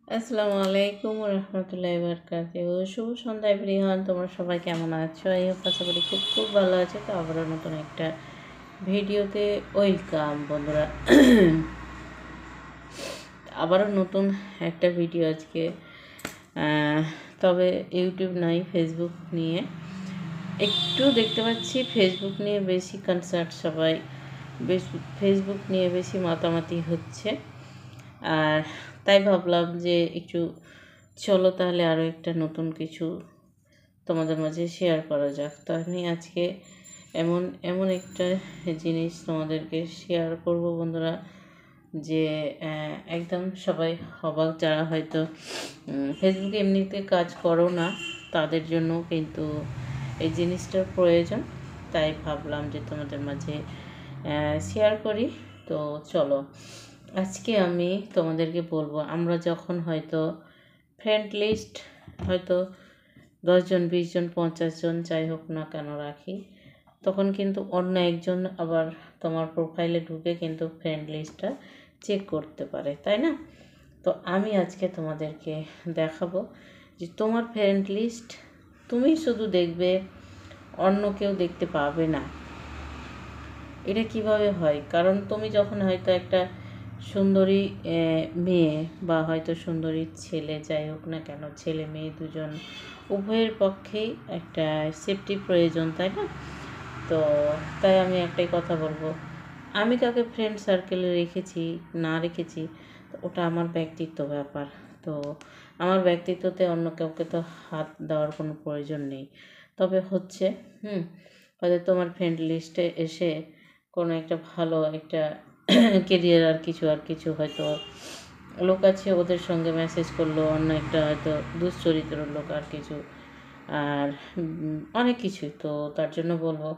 আসসালামু আলাইকুম রহমতুল্লাহি বারাকাতুহু। শুভ সন্ধ্যা এভরিওয়ান, তোমরা সবাই কেমন আছো? এই হোপ আশা করি খুব খুব ভালো আছে। তো আবারও নতুন একটা ভিডিওতে ওয়েলকাম বন্ধুরা। আবারও নতুন একটা ভিডিও আজকে, তবে ইউটিউব নাই, ফেসবুক নিয়ে একটু দেখতে পাচ্ছি। ফেসবুক নিয়ে বেশি কনসার্ট, সবাই বেশ ফেসবুক নিয়ে বেশি মাতামাতি হচ্ছে। আর তাই ভাবলাম যে একটু চলো তাহলে আরও একটা নতুন কিছু তোমাদের মাঝে শেয়ার করা যাক। তো আমি আজকে এমন এমন একটা জিনিস তোমাদেরকে শেয়ার করব বন্ধুরা, যে একদম সবাই অবাক, যারা হয়তো ফেসবুকে এমনিতে কাজ করো না, তাদের জন্য কিন্তু এই জিনিসটার প্রয়োজন। তাই ভাবলাম যে তোমাদের মাঝে শেয়ার করি। তো চলো, আজকে আমি তোমাদেরকে বলবো, আমরা যখন হয়তো ফ্রেন্ড লিস্ট হয়তো 10 জন, 20 জন, 50 জন যাই হোক না কেন রাখি, তখন কিন্তু অন্য একজন আবার তোমার প্রোফাইলে ঢুকে কিন্তু ফ্রেন্ড লিস্টটা চেক করতে পারে, তাই না? তো আমি আজকে তোমাদেরকে দেখাবো যে তোমার ফ্রেন্ড লিস্ট তুমি শুধু দেখবে, অন্য কেউ দেখতে পাবে না। এটা কিভাবে হয়? কারণ তুমি যখন হয়তো একটা সুন্দরী মেয়ে, বা হয়তো সুন্দরী ছেলে, যাই হোক না কেন, ছেলে মেয়ে দুজন উভয়ের পক্ষেই একটা সেফটি প্রয়োজন, তাই না? তো তাই আমি একটাই কথা বলবো, আমি কাকে ফ্রেন্ড সার্কেলে রেখেছি না রেখেছি, তো ওটা আমার ব্যক্তিত্ব ব্যাপার। তো আমার ব্যক্তিত্বতে অন্য কাউকে তো হাত দেওয়ার কোনো প্রয়োজন নেই। তবে হচ্ছে হয়তো তোমার ফ্রেন্ড লিস্টে এসে কোনো একটা ভালো একটা কেরিয়ার আর কিছু হয়তো লোক আছে, ওদের সঙ্গে মেসেজ করলো অন্য একটা হয়তো দুশ্চরিত্র লোক আর কিছু, আর অনেক কিছুই। তো তার জন্য বলবো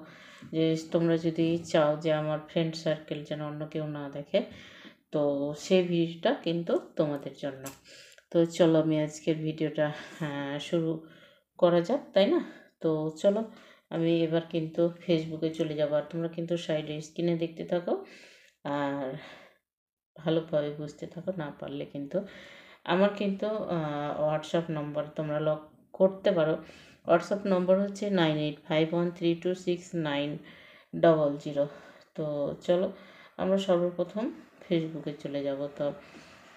যে তোমরা যদি চাও যে আমার ফ্রেন্ড সার্কেল যেন অন্য কেউ না দেখে, তো সেই ভিডিওটা কিন্তু তোমাদের জন্য। তো চলো আমি আজকের ভিডিওটা শুরু করা যাক, তাই না? তো চলো, আমি এবার কিন্তু ফেসবুকে চলে যাবো, আর তোমরা কিন্তু সাইডে স্ক্রিনে দেখতে থাকো, আর ভালোভাবে বুঝতে থাকো। না পারলে কিন্তু আমার কিন্তু হোয়াটসঅ্যাপ নম্বর তোমরা লক করতে পারো। হোয়াটসঅ্যাপ নম্বর হচ্ছে 9851326900। তো চলো, আমরা সর্বপ্রথম ফেসবুকে চলে যাব। তো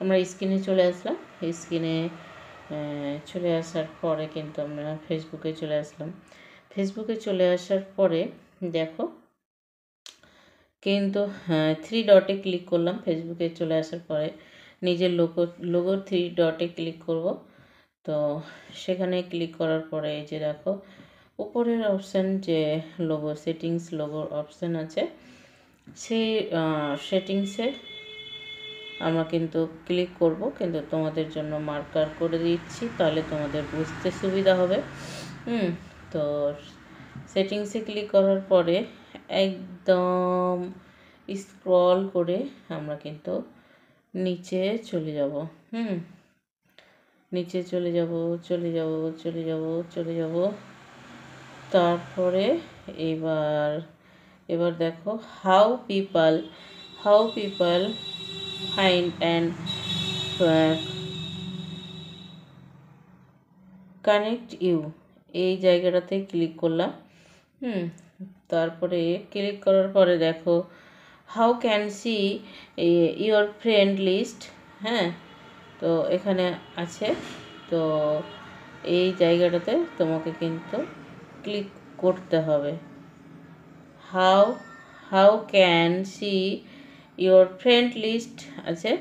আমরা স্ক্রিনে চলে আসলাম। স্ক্রিনে চলে আসার পরে কিন্তু আমরা ফেসবুকে চলে আসলাম। ফেসবুকে চলে আসার পরে দেখো কিন্তু 3 ডটে ক্লিক করলাম। ফেসবুকে চলে আসার পরে নিজের লোগো 3 ডটে ক্লিক করব। তো সেখানে ক্লিক করার পরে এই যে দেখো উপরের অপশান, যে লোগো সেটিংস, লোগোর অপশান আছে, সেই সেটিংসে আমরা কিন্তু ক্লিক করব। কিন্তু তোমাদের জন্য মার্কার করে দিচ্ছি, তাহলে তোমাদের বুঝতে সুবিধা হবে। তো সেটিংসে ক্লিক করার পরে একদম স্ক্রল করে আমরা কিন্তু নিচে চলে যাব। নিচে চলে যাব, চলে যাব, চলে যাব, চলে যাব। তারপরে এবার এবার দেখো how people find and connect you, এই জায়গাটাতে ক্লিক করলাম। তারপরে ক্লিক করার পরে দেখো how can see your friend list. তো এখানে আছে। তো এই জায়গাটাতে তোমাকে কিন্তু ক্লিক করতে হবে। How how can see your friend list আছে।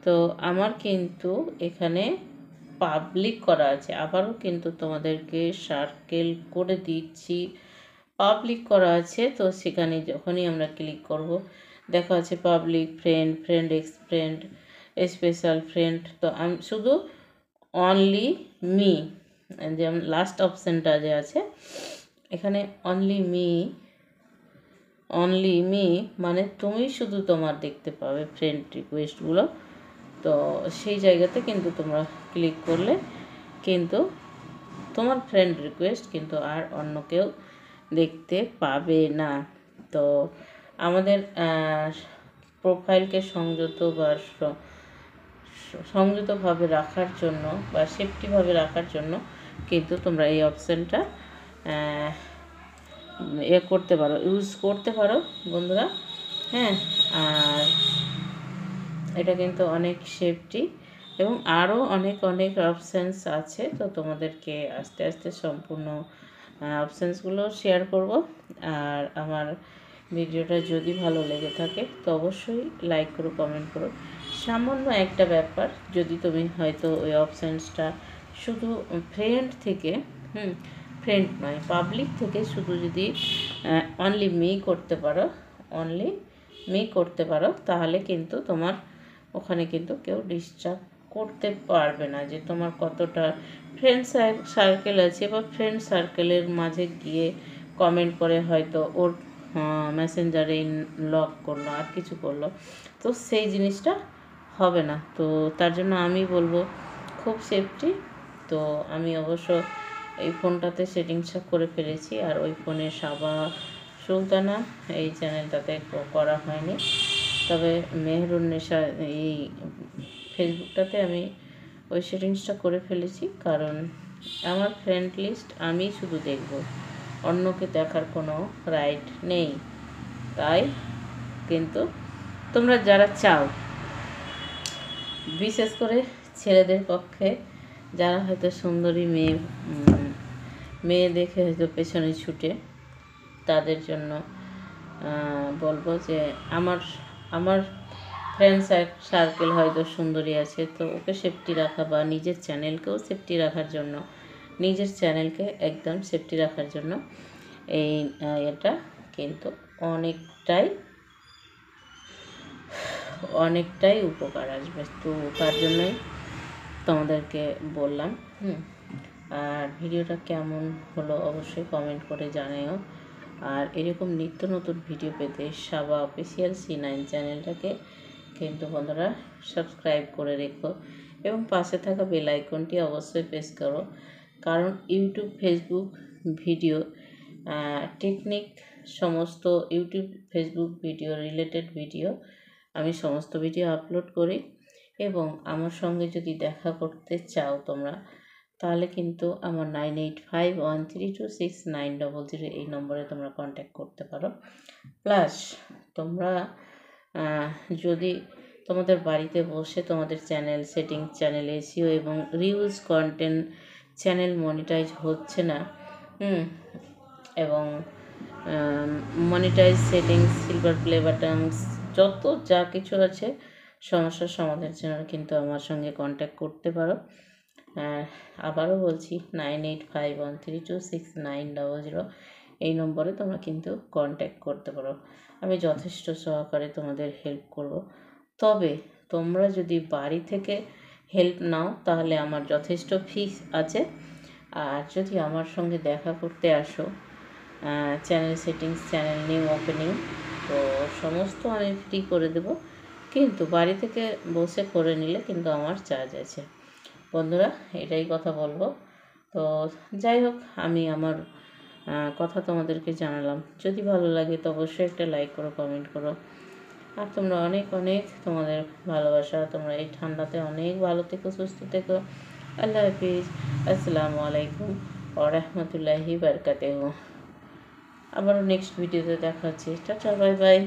তো আমার কিন্তু এখানে পাবলিক করা আছে, আবারও কিন্তু তোমাদেরকে সার্কেল করে দিচ্ছি, পাবলিক করা আছে। তো সেখানে যখনই আমরা ক্লিক করব, দেখা আছে public, friend, friend x friend, special friend. তো আমি শুধু অনলি মি, যেমন লাস্ট অপশানটা যে আছে এখানে অনলি মি মানে তুমি শুধু তোমার দেখতে পাবে ফ্রেন্ড রিকোয়েস্টগুলো। তো সেই জায়গাতে কিন্তু তোমরা ক্লিক করলে কিন্তু তোমার ফ্রেন্ড রিকোয়েস্ট কিন্তু আর অন্য কেউ দেখতে পাবে না। তো আমাদের প্রোফাইলকে সংযত বা সংযতভাবে রাখার জন্য বা সেফটিভাবে রাখার জন্য কিন্তু তোমরা এই অপশানটা করতে পারো, ইউজ করতে পারো বন্ধুরা। হ্যাঁ, আর এটা কিন্তু অনেক সেফটি এবং আরও অনেক অনেক অপশানস আছে। তো তোমাদেরকে আস্তে আস্তে সম্পূর্ণ অপশানসগুলো শেয়ার করব। আর আমার ভিডিওটা যদি ভালো লেগে থাকে তো অবশ্যই লাইক করো, কমেন্ট করো। সামান্য একটা ব্যাপার, যদি তুমি হয়তো ওই অপশানসটা শুধু ফ্রেন্ড থেকে ফ্রেন্ড নয়, পাবলিক থেকে শুধু যদি অনলি মি করতে পারো তাহলে কিন্তু তোমার ওখানে কিন্তু কেউ ডিস্টার্ব করতে পারবে না। যে তোমার কতটা ফ্রেন্ড সার্কেল আছে বা ফ্রেন্ড সার্কেলের মাঝে গিয়ে কমেন্ট করে হয়তো ওর মেসেঞ্জারে লক করলো, আর কিছু করলো, তো সেই জিনিসটা হবে না। তো তার জন্য আমি বলবো খুব সেফটি। তো আমি অবশ্য এই ফোনটাতে সেটিংসটা করে ফেলেছি, আর ওই ফোনে সাবা সুলতানা এই চ্যানেলটাতে করা হয়নি। তবে মেহেরুন্নেসা এই ফেসবুকটাতে আমি ওই সেটিংসটা করে ফেলেছি, কারণ আমার ফ্রেন্ড লিস্ট আমি শুধু দেখব, অন্যকে দেখার কোনো রাইট নেই। তাই কিন্তু তোমরা যারা চাও, বিশেষ করে ছেলেদের পক্ষে যারা হয়তো সুন্দরী মেয়ে দেখে হয়তো পেছনে ছুটে, তাদের জন্য বলবো যে আমার ফ্রেন্ড সার্কেল হয়তো সুন্দরী আছে, তো ওকে সেফটি রাখা বা নিজের চ্যানেলকেও সেফটি রাখার জন্য, নিজের চ্যানেলকে একদম সেফটি রাখার জন্য এই এটা কিন্তু অনেকটাই উপকার আসবে। তো তার জন্যই তোমাদেরকে বললাম। আর ভিডিওটা কেমন হলো অবশ্যই কমেন্ট করে জানাও। আর এরকম নিত্য নতুন ভিডিও পেতে সাবা অফিসিয়াল C9 চ্যানেলটাকে কিন্তু বন্ধুরা সাবস্ক্রাইব করে রেখো এবং পাশে থাকা বেল আইকনটি অবশ্যই প্রেস করো, কারণ ইউটিউব, ফেসবুক ভিডিও টেকনিক, সমস্ত YouTube Facebook video related video আমি সমস্ত ভিডিও আপলোড করি। এবং আমার সঙ্গে যদি দেখা করতে চাও তোমরা, তাহলে কিন্তু আমার 9851326900 এই নম্বরে তোমরা কন্ট্যাক্ট করতে পারো। প্লাস তোমরা যদি তোমাদের বাড়িতে বসে তোমাদের চ্যানেল সেটিং, চ্যানেল SEO এবং রিউজ কন্টেন্ট, চ্যানেল মনিটাইজ হচ্ছে না, এবং monetize settings, silver play buttons, যত যা কিছু আছে সমস্যার সমাধানের জন্য কিন্তু আমার সঙ্গে কন্ট্যাক্ট করতে পারো। আবারও বলছি 9851326900 এই নম্বরে তোমরা কিন্তু কন্ট্যাক্ট করতে পারো। আমি যথেষ্ট সহকারে তোমাদের হেল্প করব। তবে তোমরা যদি বাড়ি থেকে হেল্প নাও তাহলে আমার যথেষ্ট ফিস আছে। আর যদি আমার সঙ্গে দেখা করতে আসো, channel settings, channel new opening, তো সমস্ত আমি ফ্রি করে দেব, কিন্তু বাড়ি থেকে বসে করে নিলে কিন্তু আমার চার্জ আছে বন্ধুরা, এটাই কথা বলবো। তো যাই হোক, আমি আমার কথা তোমাদেরকে জানালাম। যদি ভালো লাগে তো অবশ্যই একটা লাইক করো, কমেন্ট করো। আর তোমরা অনেক অনেক তোমাদের ভালোবাসা, তোমরা এই ঠান্ডাতে অনেক ভালো থেকো, সুস্থ থেকো। আল্লাহ হাফিজ, আসসালামু আলাইকুম ওয়া রাহমাতুল্লাহি বারাকাতুহু। আবারও নেক্সট ভিডিওতে দেখা হচ্ছে। Tata, bye bye.